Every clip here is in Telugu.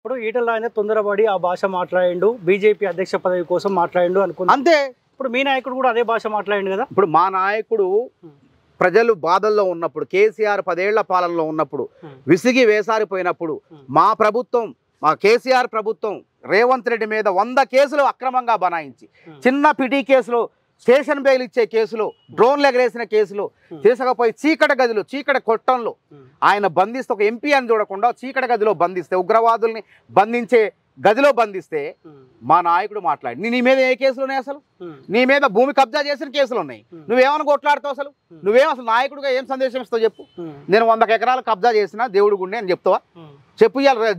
ఇప్పుడు ఈటల రాజేందర్ తొందరపడి ఆ భాష మాట్లాడిండు, బీజేపీ అధ్యక్ష పదవి కోసం మాట్లాడిండు అనుకున్నా. అంతే. ఇప్పుడు మీ నాయకుడు కూడా అదే భాష మాట్లాడిండు కదా. ఇప్పుడు మా నాయకుడు ప్రజలు బాధల్లో ఉన్నప్పుడు, కేసీఆర్ 10 ఏళ్ల పాలనలో ఉన్నప్పుడు, విసిగి వేసారిపోయినప్పుడు మా ప్రభుత్వం, మా కేసీఆర్ ప్రభుత్వం రేవంత్ రెడ్డి మీద 100 కేసులు అక్రమంగా బనాయించి, చిన్న పిటి కేసులో, స్టేషన్ బెయిల్ ఇచ్చే కేసులో, డ్రోన్లు ఎగరేసిన కేసులో తీసుకపోయి చీకటి గదిలో, చీకటి కొట్టంలో ఆయన బంధిస్తే, ఒక ఎంపీ అని చూడకుండా చీకటి గదిలో బంధిస్తే, ఉగ్రవాదుల్ని బంధించే గదిలో బంధిస్తే మా నాయకుడు మాట్లాడి, నీ మీద ఏ కేసులు ఉన్నాయి? అసలు నీ మీద భూమి కబ్జా చేసిన కేసులు ఉన్నాయి. నువ్వేమని కొట్లాడుతావు? అసలు అసలు నాయకుడిగా ఏం సందేశం ఇస్తావు చెప్పు? నేను 100 ఎకరాలు కబ్జా చేసిన దేవుడి గుండె అని చెప్తావా? చెప్పు. ఇవాళ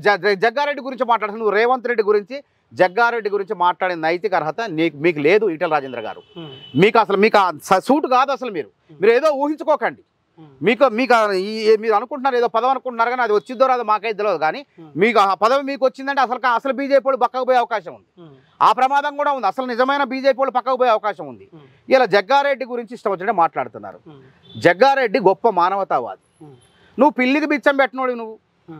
జగ్గారెడ్డి గురించి మాట్లాడుతున్నావు, నువ్వు రేవంత్ రెడ్డి గురించి, జగ్గారెడ్డి గురించి మాట్లాడే నైతిక అర్హత మీకు లేదు. ఈటల రాజేంద్ర గారు, మీకు అసలు సూట్ కాదు. అసలు మీరు ఏదో ఊహించుకోకండి. మీరు అనుకుంటున్నారు ఏదో పదవి అనుకుంటున్నారు, కానీ అది వచ్చిద్దో రాదో మాకైతే తెలియదు. కానీ మీకు ఆ పదవి మీకు వచ్చిందంటే అసలు బీజేపీ వాళ్ళు పక్కకు పోయే అవకాశం ఉంది. ఆ ప్రమాదం కూడా ఉంది. అసలు నిజమైన బీజేపీ వాళ్ళు పక్కకు పోయే అవకాశం ఉంది. ఇలా జగ్గారెడ్డి గురించి ఇష్టం వచ్చినట్టు మాట్లాడుతున్నారు. జగ్గారెడ్డి గొప్ప మానవతావాది. నువ్వు పిల్లికి బిచ్చం పెట్టినోడు. నువ్వు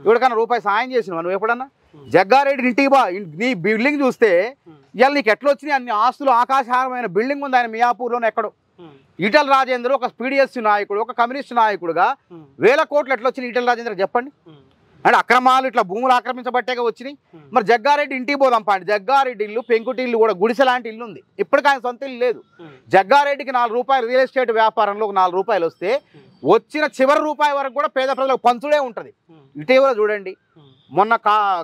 ఎవరికైనా రూపాయి సాయం చేసినావు నువ్వు ఎప్పుడన్నా? జగ్గారెడ్డి ఇంటికి బా, నీ బిల్డింగ్ చూస్తే ఇవాళ నీకు ఎట్లా వచ్చినాయి అన్ని ఆస్తులు? ఆకాశహారమైన బిల్డింగ్ ఉంది ఆయన మియాపూర్లోనే ఎక్కడో. ఈటల రాజేందర్ ఒక పీడిఎస్ నాయకుడు, ఒక కమ్యూనిస్ట్ నాయకుడుగా 1000 కోట్లు ఎట్లా వచ్చినాయి ఈటల రాజేందర్ చెప్పండి? అంటే అక్రమాలు ఇట్లా భూములు ఆక్రమించబట్టేగా వచ్చినాయి. మరి జగ్గారెడ్డి ఇంటికి పోదాం పాండి. జగ్గారెడ్డి ఇల్లు, పెంకుటి ఇల్లు కూడా, గుడిసె లాంటి ఇల్లు ఉంది. ఇప్పటికి ఆయన సొంత ఇల్లు లేదు. జగ్గారెడ్డికి 4 రూపాయలు రియల్ ఎస్టేట్ వ్యాపారంలో ఒక 4 రూపాయలు వస్తే వచ్చిన చివరి రూపాయి వరకు కూడా పేద ప్రజలకు పంచుడే ఉంటుంది. ఇటీవల చూడండి, మొన్న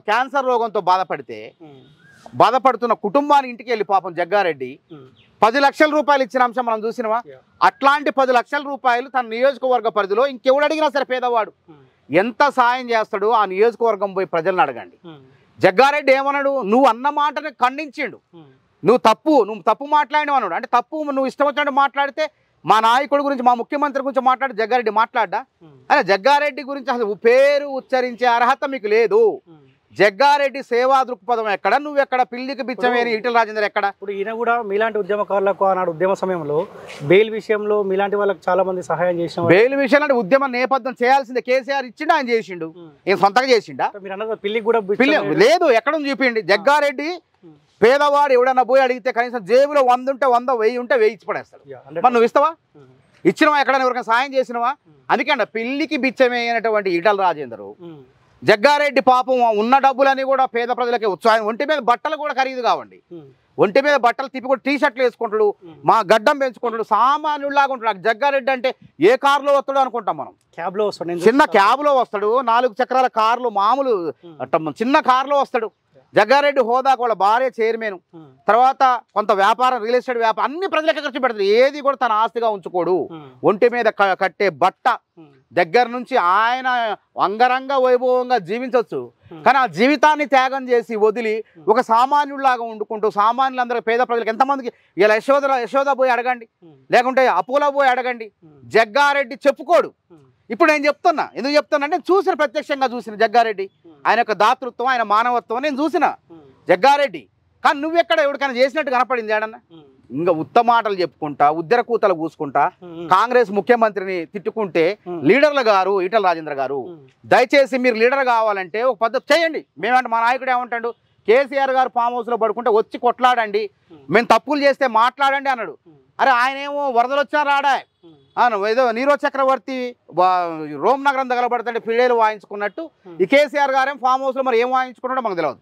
క్యాన్సర్ రోగంతో బాధపడుతున్న కుటుంబాన్ని ఇంటికి వెళ్ళి పాపం జగ్గారెడ్డి 10 లక్షల రూపాయలు ఇచ్చిన అంశం మనం చూసినవా? అట్లాంటి 10 లక్షల రూపాయలు తన నియోజకవర్గ పరిధిలో ఇంకెవడు అడిగినా సరే పేదవాడు ఎంత సాయం చేస్తాడో ఆ నియోజకవర్గం పోయి ప్రజలను అడగండి. జగ్గారెడ్డి ఏమన్నాడు? నువ్వు అన్న మాటని ఖండించిండు. నువ్వు తప్పు మాట్లాడినావు అన్నాడు. అంటే తప్పు నువ్వు ఇష్టం వచ్చినట్టు మాట్లాడితే మా నాయకుడి గురించి, మా ముఖ్యమంత్రి గురించి మాట్లాడి జగ్గారెడ్డి మాట్లాడ్డా? అదే జగ్గారెడ్డి గురించి అసలు పేరు ఉచ్చరించే అర్హత మీకు లేదు. జగ్గారెడ్డి సేవా దృక్పథం ఎక్కడ? నువ్వెక్కడ? పిల్లికి బిచ్చమేని ఈటల రాజేందర్ ఎక్కడ? ఇప్పుడు ఈయన కూడా మీలాంటి ఉద్యమకారులకు ఆనాడు ఉద్యమ సమయంలో బెయిల్ విషయంలో మీలాంటి వాళ్ళకి చాలా మంది సహాయం చేసిన. బెయిల్ విషయంలో అంటే ఉద్యమ నేపథ్యం చేయాల్సిందే. కేసీఆర్ ఇచ్చిండు, ఆయన చేసిండు. ఏం సొంతగా చేసిండా? మీరు అన్నది పిల్లికి కూడా లేదు. ఎక్కడ చూపించండి. జగ్గారెడ్డి పేదవాడు ఎవడన్నా పోయి అడిగితే కనీసం జేబులో 100 ఉంటే 100, 1000 ఉంటే 1000 ఇచ్చి పడేస్తాడు. మరి నువ్వు ఇస్తావా? ఇచ్చినవా? ఎక్కడైనా ఎవరికైనా సాయం చేసినవా? అందుకే పిల్లికి బిచ్చమైనటువంటి ఈటల రాజేందరు, జగ్గారెడ్డి పాపం ఉన్న డబ్బులని కూడా పేద ప్రజలకే ఉత్సాహం. ఒంటి మీద బట్టలు కూడా ఖరీదు కావండి. ఒంటి మీద బట్టలు తిప్పి కూడా టీషర్ట్లు వేసుకుంటాడు, మా గడ్డం పెంచుకుంటాడు, సామాన్యులాగా ఉంటాడు. జగ్గారెడ్డి అంటే ఏ కారులో వస్తాడు అనుకుంటాం మనం? క్యాబ్లో వస్తాడు, చిన్న క్యాబ్లో వస్తాడు. 4 చక్రాల కార్లు, మామూలు చిన్న కారులో వస్తాడు. జగ్గారెడ్డి హోదా వాళ్ళ భార్య చైర్మన్, తర్వాత కొంత వ్యాపారం, రియల్ ఎస్టేట్ వ్యాపారం, అన్ని ప్రజలకే ఖర్చు పెడతాడు. ఏది కూడా తన ఆస్తిగా ఉంచుకోడు. ఒంటి మీద కట్టే బట్ట దగ్గర నుంచి ఆయన అంగరంగ వైభవంగా జీవించవచ్చు. కానీ ఆ జీవితాన్ని త్యాగం చేసి వదిలి ఒక సామాన్యుడిలాగా వండుకుంటూ సామాన్యులందరూ పేద ప్రజలకు ఎంతమందికి ఇలా యశోద పోయి అడగండి, లేకుంటే అపోలో పోయి అడగండి. జగ్గారెడ్డి చెప్పుకోడు. ఇప్పుడు నేను చెప్తున్నా, ఎందుకు చెప్తానంటే ప్రత్యక్షంగా చూసిన జగ్గారెడ్డి, ఆయన యొక్క దాతృత్వం, ఆయన మానవత్వం నేను చూసిన జగ్గారెడ్డి. కానీ నువ్వెక్కడ ఎవరికైనా చేసినట్టు కనపడింది ఏడన్నా? ఇంకా ఉత్తమాటలు చెప్పుకుంటా, ఉద్దర కూతలు కూసుకుంటా, కాంగ్రెస్ ముఖ్యమంత్రిని తిట్టుకుంటే, లీడర్లు గారు ఈటల రాజేందర్ గారు దయచేసి మీరు లీడర్ కావాలంటే ఒక పద్ధతి చేయండి. మేమంటే మా నాయకుడు ఏమంటాడు? కేసీఆర్ గారు ఫామ్ హౌస్లో పడుకుంటే వచ్చి కొట్లాడండి, మేము తప్పులు చేస్తే మాట్లాడండి అన్నాడు. అరే ఆయన ఏమో వరదలు వచ్చినా రాడా, ఏదో నీరో చక్రవర్తి రోమ్ నగరం తగలబడతాడు ఫిడేలు వాయించుకున్నట్టు ఈ కేసీఆర్ గారేం ఫామ్ హౌస్లో మరి ఏం వాయించుకున్నాడో మాకు తెలియదు.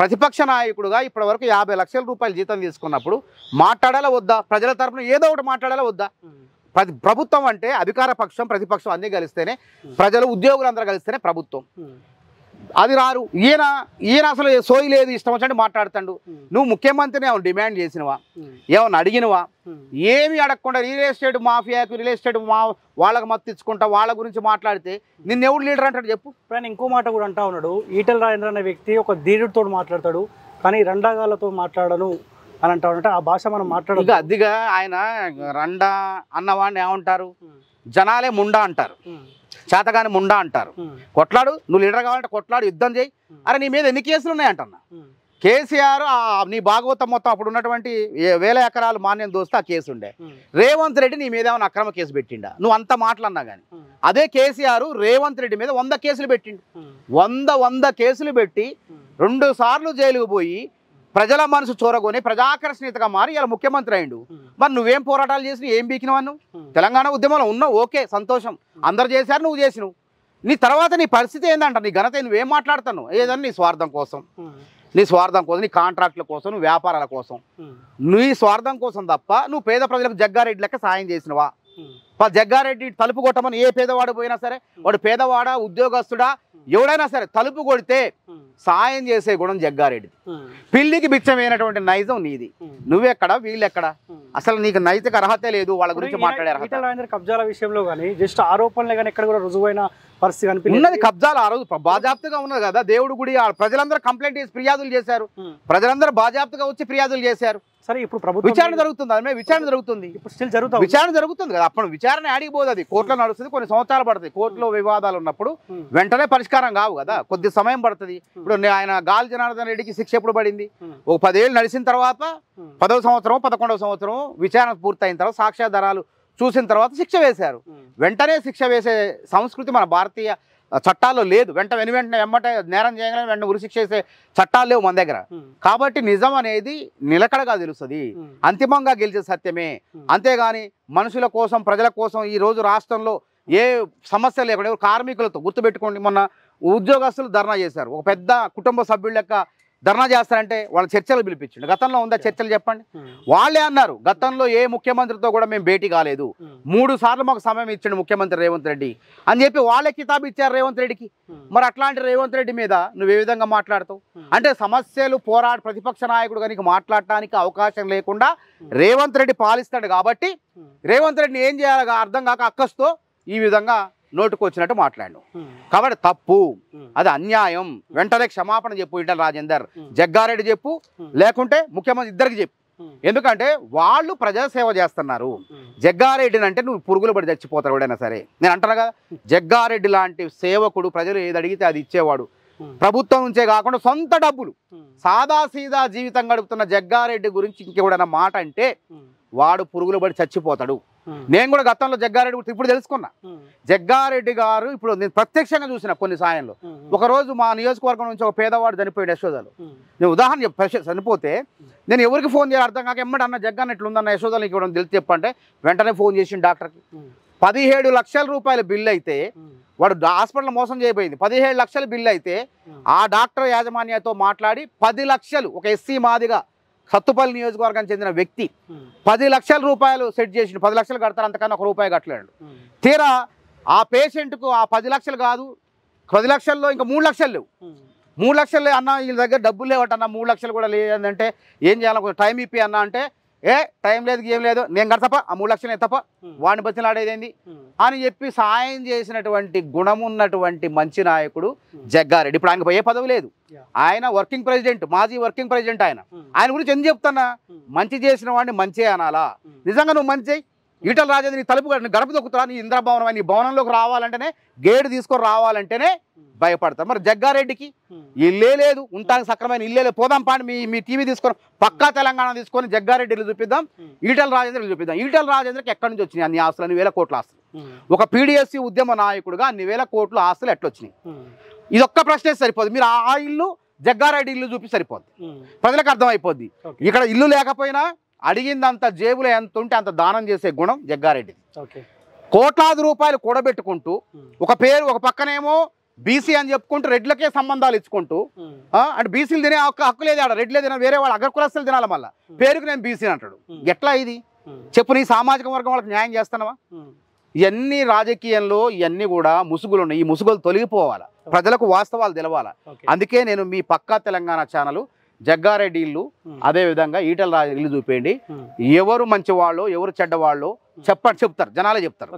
ప్రతిపక్ష నాయకుడుగా ఇప్పటి వరకు 50 లక్షల రూపాయలు జీతం తీసుకున్నప్పుడు మాట్లాడాలా వద్దా? ప్రజల తరఫున ఏదో ఒకటి మాట్లాడాలా వద్దా? ప్రభుత్వం అంటే అధికార పక్షం, ప్రతిపక్షం అన్నీ కలిస్తేనే ప్రజలు, ఉద్యోగులందరూ కలిస్తేనే ప్రభుత్వం. అది రారు. ఈయన అసలు సోయి లేదు, ఇష్టం వచ్చినట్టు మాట్లాడుతాడు. నువ్వు ముఖ్యమంత్రిని ఏమైనా డిమాండ్ చేసినవా? ఏమన్నా అడిగినవా? ఏమి అడగకుండా రియల్ ఎస్టేట్ మాఫియాకి, రియల్ ఎస్టేట్ వాళ్ళకి మత్తు ఇచ్చుకుంటా వాళ్ళ గురించి మాట్లాడితే నిన్నెవడు లీడర్ అంటాడు చెప్పు? ఆయన ఇంకో మాట కూడా అంటా ఉన్నాడు, ఈటల రాజేందర్ అనే వ్యక్తి ఒక ధీరుడితో మాట్లాడతాడు కానీ రండాగాలతో మాట్లాడను అని అంటా ఉంటే ఆ భాష మనం మాట్లాడదు. అదిగా ఆయన రండా అన్నవాడిని ఏమంటారు? జనాలే ముండా అంటారు, చేతగాని ముండా అంటారు. కొట్లాడు, నువ్వు లీడర్ కావాలంటే కొట్లాడు, యుద్ధం చేయి. అరే నీ మీద ఎన్ని కేసులు ఉన్నాయంటన్నా? కేసీఆర్ నీ భాగవతం మొత్తం అప్పుడు ఉన్నటువంటి 1000 ఎకరాలు మాన్యం దోస్తే ఆ కేసు ఉండే. రేవంత్ రెడ్డి నీ మీద ఏమైనా అక్రమ కేసు పెట్టిండా? నువ్వు అంత మాటలన్నా కానీ అదే కేసీఆర్ రేవంత్ రెడ్డి మీద 100 కేసులు పెట్టిండు. 100 కేసులు పెట్టి 2 సార్లు జైలుకు పోయి ప్రజల మనసు చూరగొని ప్రజాకర్షణీయతగా మారి ఇలా ముఖ్యమంత్రి అయిండు. మరి నువ్వేం పోరాటాలు చేసి ఏం బీకినవా? నువ్వు తెలంగాణ ఉద్యమంలో ఉన్నావు, ఓకే సంతోషం, అందరు చేశారు, నువ్వు చేసినావు. నీ తర్వాత నీ పరిస్థితి ఏందంట, నీ ఘనత నువ్వేం మాట్లాడుతున్నావు? ఏదన్నా నీ స్వార్థం కోసం, నీ కాంట్రాక్టుల కోసం, నువ్వు వ్యాపారాల కోసం, నీ స్వార్థం కోసం తప్ప నువ్వు పేద ప్రజలకు జగ్గారెడ్డి లెక్క సాయం చేసినవా? జగ్గారెడ్డి తలుపు కొట్టమని ఏ పేదవాడు పోయినా సరే, వాడు పేదవాడా ఉద్యోగస్తుడా ఎవడైనా సరే తలుపు కొడితే సాయం చేసే గుణం జగ్గారెడ్డి. పిల్లికి బిచ్చమైనటువంటి నైజం నీది. నువ్వెక్కడ, వీళ్ళెక్కడ? అసలు నీకు నైతిక అర్హత లేదు వాళ్ళ గురించి మాట్లాడే అర్హత. కబ్జాల విషయంలో కానీ జస్ట్ ఆరోపణలే కానీ ఎక్కడ కూడా రుజువైన పరిస్థితి కనిపించింది. ఉన్నది కబ్జాలు ఆ రోజు బాజాప్తగా ఉన్నది కదా. దేవుడు గుడి ప్రజలందరూ కంప్లైంట్ చేసి ఫిర్యాదులు చేశారు, ప్రజలందరూ బాజాప్తగా వచ్చి ఫిర్యాదులు చేశారు. సరే ఇప్పుడు ప్రభుత్వం విచారణ జరుగుతుంది, అదే విచారణ జరుగుతుంది, ఇప్పుడు స్టిల్ జరుగుతుంది, విచారణ జరుగుతుంది కదా. అప్పుడు విచారణ ఆడిపోదు, అది కోర్టులో నడుస్తుంది, కొన్ని సంవత్సరాలు పడుతుంది. కోర్టులో వివాదాలు ఉన్నప్పుడు వెంటనే పరిష్కారం కావు కదా, కొద్ది సమయం పడుతుంది. ఇప్పుడు ఆయన గాలి జనార్దన్ రెడ్డికి శిక్ష ఎప్పుడు పడింది? ఒక 10 ఏళ్ళు నడిచిన తర్వాత 10వ సంవత్సరం 11వ సంవత్సరం విచారణ పూర్తయిన తర్వాత సాక్ష్యాధారాలు చూసిన తర్వాత శిక్ష వేశారు. వెంటనే శిక్ష వేసే సంస్కృతి మన భారతీయ చట్టాల్లో లేదు. వెంటనే వెంబటే నేరం చేయగానే వెంటనే ఉరిశిక్ష వేసే చట్టాలు లేవు మన దగ్గర. కాబట్టి నిజం అనేది నిలకడగా తెలుస్తుంది, అంతిమంగా గెలిచే సత్యమే. అంతేగాని మనుషుల కోసం, ప్రజల కోసం ఈ రోజు రాష్ట్రంలో ఏ సమస్య లేకుండా కార్మికులతో గుర్తుపెట్టుకోండి, మొన్న ఉద్యోగస్తులు ధర్నా చేశారు. ఒక పెద్ద కుటుంబ సభ్యుల లెక్క ధర్నా చేస్తారంటే వాళ్ళ చర్చలు పిలిపించండి. గతంలో ఉందా చర్చలు? చెప్పండి. వాళ్ళే అన్నారు గతంలో ఏ ముఖ్యమంత్రితో కూడా మేము భేటీ కాలేదు, 3 సార్లు మాకు సమయం ఇచ్చాడు ముఖ్యమంత్రి రేవంత్ రెడ్డి అని చెప్పి వాళ్ళే కితాబు ఇచ్చారు రేవంత్ రెడ్డికి. మరి అట్లాంటి రేవంత్ రెడ్డి మీద నువ్వు ఏ విధంగా మాట్లాడతావు? అంటే సమస్యలు ప్రతిపక్ష నాయకుడు కనుక మాట్లాడటానికి అవకాశం లేకుండా రేవంత్ రెడ్డి పాలిస్తాడు. కాబట్టి రేవంత్ రెడ్డిని ఏం చేయాలి అర్థం కాక అక్కస్తో ఈ విధంగా నోటుకు వచ్చినట్టు మాట్లాడు. కాబట్టి తప్పు, అది అన్యాయం. వెంటనే క్షమాపణ చెప్పు ఈటల రాజేందర్, జగ్గారెడ్డి చెప్పు, లేకుంటే ముఖ్యమంత్రి ఇద్దరికి చెప్పు. ఎందుకంటే వాళ్ళు ప్రజా సేవ చేస్తున్నారు. జగ్గారెడ్డిని అంటే నువ్వు పురుగులు పడి చచ్చిపోతారు ఎవడైనా సరే. నేను అంటున్నా కదా, జగ్గారెడ్డి లాంటి సేవకుడు ప్రజలు ఏది అడిగితే అది ఇచ్చేవాడు. ప్రభుత్వం నుంచే కాకుండా సొంత డబ్బులు సాదాసీదా జీవితం గడుపుతున్న జగ్గారెడ్డి గురించి ఇంకెవడైనా మాట అంటే వాడు పురుగులు పడి చచ్చిపోతాడు. నేను కూడా గతంలో జగ్గారెడ్డి గురించి ఇప్పుడు తెలుసుకున్నా. జగ్గారెడ్డి గారు ఇప్పుడు నేను ప్రత్యక్షంగా చూసిన కొన్ని సాయంలో. ఒకరోజు మా నియోజకవర్గం నుంచి ఒక పేదవాడు చనిపోయాడు యశోదలో. నేను ఉదాహరణ చనిపోతే నేను ఎవరికి ఫోన్ చేయాలి అర్థం కాక ఎమ్మటి అన్న జగ్గాన్ని ఎట్లుందన్న యశోదలో నీకు ఇవ్వడం తెలిసి చెప్పంటే వెంటనే ఫోన్ చేసిన డాక్టర్కి 17 లక్షల రూపాయల బిల్లు అయితే వాడు హాస్పిటల్ మోసం చేయబోయింది. 17 లక్షల బిల్లు అయితే ఆ డాక్టర్ యాజమాన్యంతో మాట్లాడి 10 లక్షలు ఒక ఎస్సీ మాదిగా సత్తుపల్లి నియోజకవర్గానికి చెందిన వ్యక్తి 10 లక్షల రూపాయలు సెట్ చేసి 10 లక్షలు కడతారు, అంతకన్నా ₹1 కట్టలేడు. తీరా ఆ పేషెంట్కు ఆ 10 లక్షలు కాదు, 10 లక్షల్లో ఇంకా 3 లక్షలు లేవు. 3 లక్షలు అన్న వీళ్ళ దగ్గర డబ్బులు లేవట అన్న, 3 లక్షలు కూడా లేదంటే ఏం చేయాలి, కొంచెం టైం ఇప్పి అన్న అంటే టైం లేదు ఏం లేదు నేను కడతప్ప, ఆ 3 లక్షలు ఎత్తప్ప, వాడిని బతిలాడేదేంది అని చెప్పి సాయం చేసినటువంటి గుణమున్నటువంటి మంచి నాయకుడు జగ్గారెడ్డి. ఇప్పుడు ఆయనకు ఏ పదవి లేదు, ఆయన వర్కింగ్ ప్రెసిడెంట్, మాజీ వర్కింగ్ ప్రెసిడెంట్. ఆయన గురించి ఎందుకు చెప్తున్నా, మంచి చేసిన వాడిని మంచి అనాలా. నిజంగా నువ్వు మంచి ఈటల రాజేంద్ర నీ తలుపు గడప దొక్కుతా, నీ ఇంద్రభవనం నీ భవనంలోకి రావాలంటేనే గేటు తీసుకొని రావాలంటేనే భయపడతారు. మరి జగ్గారెడ్డికి ఇల్లే లేదు, ఉంటానికి సక్రమైన ఇల్లే లేదు. పోదాం పాండి మీ టీవీ తీసుకొని పక్కా తెలంగాణ తీసుకొని జగ్గారెడ్డి ఇల్లు చూపిద్దాం, ఈటల రాజేంద్ర ఇల్లు చూపిద్దాం. ఈటల రాజేంద్రకి ఎక్కడి నుంచి వచ్చినాయి అన్ని ఆస్తులు, అన్ని వేల కోట్ల ఆస్తులు? ఒక పీడిఎస్సీ ఉద్యమ నాయకుడుగా అన్ని వేల కోట్ల ఆస్తులు ఎట్లొచ్చినాయి? ఇది ఒక్క ప్రశ్నే సరిపోదు. మీరు ఆ ఇల్లు జగ్గారెడ్డి ఇల్లు చూపి సరిపోద్ది, ప్రజలకు అర్థమైపోద్ది. ఇక్కడ ఇల్లు లేకపోయినా అడిగిందంత జేబులో ఎంత ఉంటే అంత దానం చేసే గుణం జగ్గారెడ్డి. కోట్లాది రూపాయలు కూడబెట్టుకుంటూ ఒక పేరు, ఒక పక్కనేమో బీసీ అని చెప్పుకుంటూ రెడ్లకే సంబంధాలు ఇచ్చుకుంటూ, అంటే బీసీలు తినే హక్కు లేదు, ఆడ రెడ్లే తిన, వేరే వాళ్ళు అగ్రకులస్తులు తినాలి, మళ్ళీ పేరుకు నేను బీసీ అంటాడు. ఎట్లా ఇది చెప్పు? నీ సామాజిక వర్గం వాళ్ళకి న్యాయం చేస్తున్నావా? ఇవన్నీ రాజకీయంలో ఇవన్నీ కూడా ముసుగులు ఉన్నాయి. ఈ ముసుగులు తొలగిపోవాలి, ప్రజలకు వాస్తవాలు తెలవాలి. అందుకే నేను మీ పక్కా తెలంగాణ ఛానల్ జగ్గారెడ్డి ఇల్లు, అదే విధంగా ఈటల రాజు ఇల్లు చూపేయండి. ఎవరు మంచి వాళ్ళు ఎవరు చెడ్డవాళ్ళు చెప్తారు, జనాలే చెప్తారు.